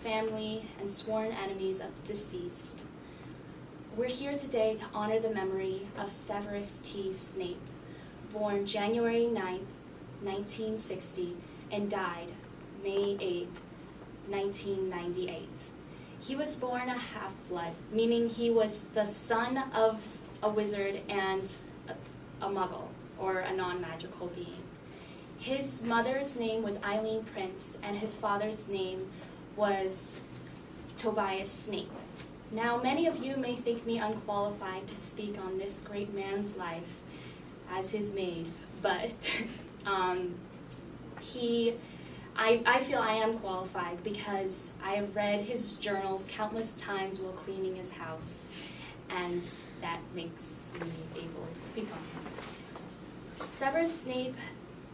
family, and sworn enemies of the deceased. We're here today to honor the memory of Severus T. Snape, born January 9th, 1960, and died May 8th, 1998. He was born a half-blood, meaning he was the son of a wizard and a muggle, or a non-magical being. His mother's name was Eileen Prince, and his father's name was Tobias Snape. Now, many of you may think me unqualified to speak on this great man's life as his maid, but I feel I am qualified because I have read his journals countless times while cleaning his house, and that makes me able to speak on him. Severus Snape,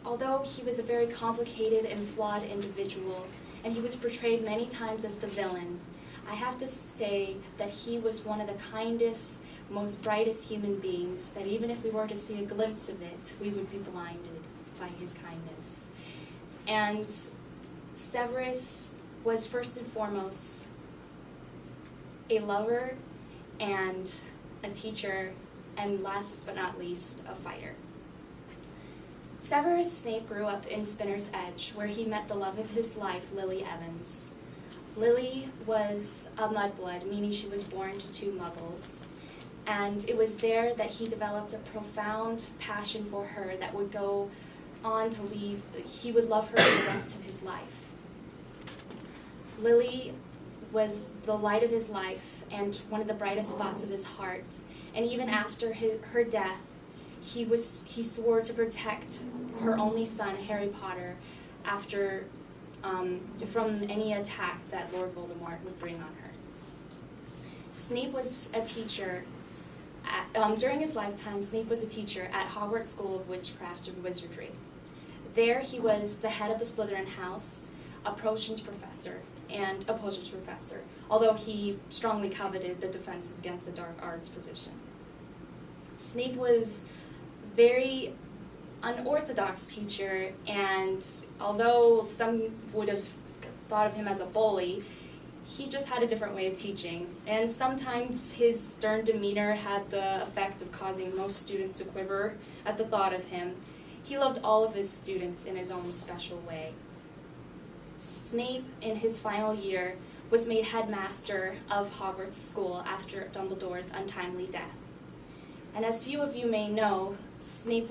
although he was a very complicated and flawed individual, and he was portrayed many times as the villain, I have to say that he was one of the kindest, most brightest human beings, that even if we were to see a glimpse of it, we would be blinded by his kindness. And Severus was first and foremost a lover and a teacher, and last but not least, a fighter. Severus Snape grew up in Spinner's Edge, where he met the love of his life, Lily Evans. Lily was a mudblood, meaning she was born to two muggles, and it was there that he developed a profound passion for her that would go on to leave. He would love her for the rest of his life. Lily was the light of his life and one of the brightest spots of his heart, and even after her death, he swore to protect her only son, Harry Potter, from any attack that Lord Voldemort would bring on her. Snape was a teacher. During his lifetime, Snape was a teacher at Hogwarts School of Witchcraft and Wizardry. There he was the head of the Slytherin house, a potions professor, although he strongly coveted the Defense Against the Dark Arts position. Snape was very unorthodox teacher, and although some would have thought of him as a bully, he just had a different way of teaching. And sometimes his stern demeanor had the effect of causing most students to quiver at the thought of him. He loved all of his students in his own special way. Snape, in his final year, was made headmaster of Hogwarts School after Dumbledore's untimely death. And as few of you may know, Snape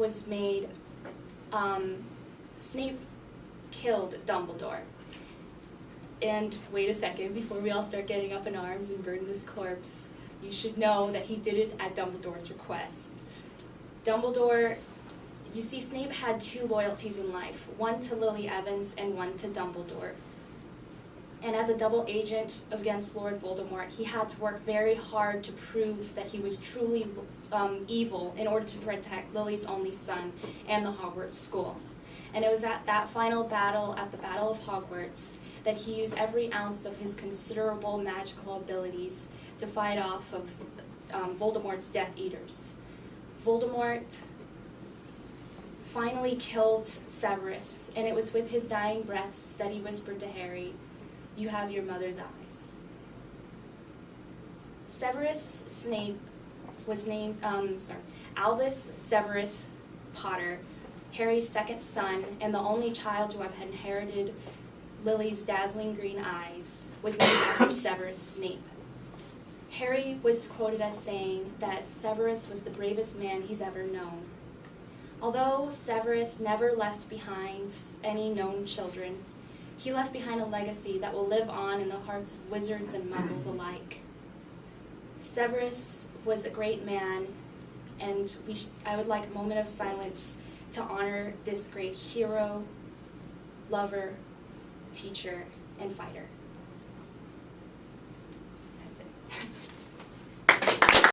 killed Dumbledore. And wait a second, before we all start getting up in arms and burn this corpse, you should know that he did it at Dumbledore's request. Dumbledore, you see, Snape had two loyalties in life, one to Lily Evans and one to Dumbledore. And as a double agent against Lord Voldemort, he had to work very hard to prove that he was truly evil in order to protect Lily's only son and the Hogwarts School. And it was at that final battle, at the Battle of Hogwarts, that he used every ounce of his considerable magical abilities to fight off of Voldemort's Death Eaters. Voldemort finally killed Severus, and it was with his dying breaths that he whispered to Harry, "You have your mother's eyes." Severus Snape was named, Albus Severus Potter, Harry's second son, and the only child to have inherited Lily's dazzling green eyes, was named after Severus Snape. Harry was quoted as saying that Severus was the bravest man he's ever known. Although Severus never left behind any known children, he left behind a legacy that will live on in the hearts of wizards and muggles alike. Severus was a great man, and I would like a moment of silence to honor this great hero, lover, teacher, and fighter.